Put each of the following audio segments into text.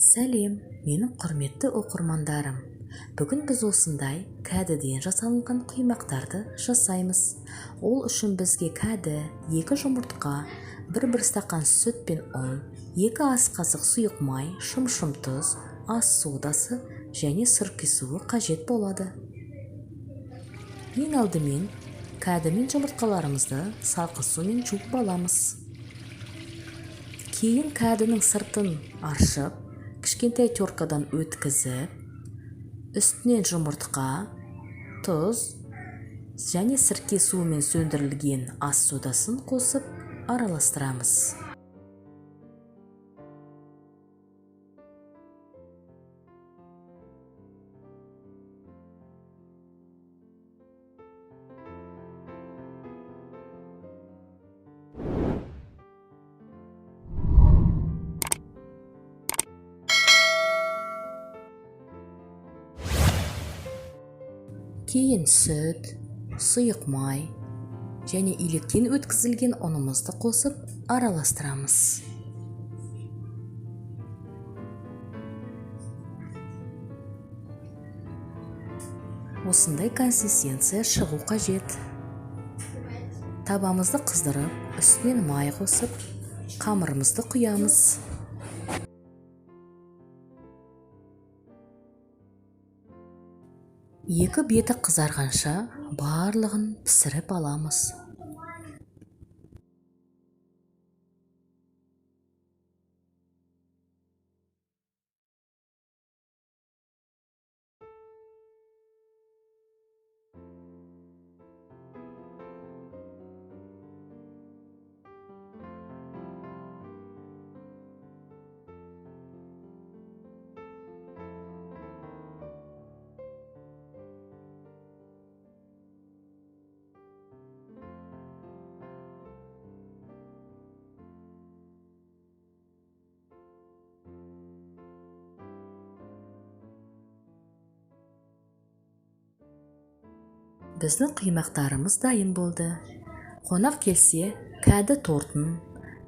Сәлем, менің құрметті оқырмандарым. Бүгін біз осындай кәдіден жасалынған құймақтарды жасаймыз. Ол үшін бізге кәді, 2 жұмыртқа, 1 стакан сүт пен ұн, 2 ас қасық сұйық май, шым тұз, ас содасы және сырке суы қажет болады. Ең алдымен кәді мен жұмыртқаларымызды салқын сумен жуып аламыз. Кейін кәдінің сыртын аршып, кішкентай теркадан өткізіп, үстінен жұмыртқа, тұз және сірке суымен сөндірілген ас содасын қосып араластырамыз. Кейін сүт, сұйық май және електен өткізілген ұнымызды қосып араластырамыз. Осындай консистенция шығу қажет. Табамызды қыздырып, үстінен май қосып, қамырымызды құямыз. Екі беті қызарғанша барлығын пісіріп аламыз. Біздің құймақтарымыз дайын болды. Қонақ келсе, кәді тортын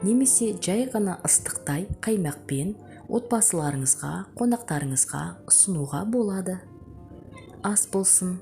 немесе жай ғана ыстықтай қаймақпен отбасыларыңызға, қонақтарыңызға ұсынуға болады. Ас болсын.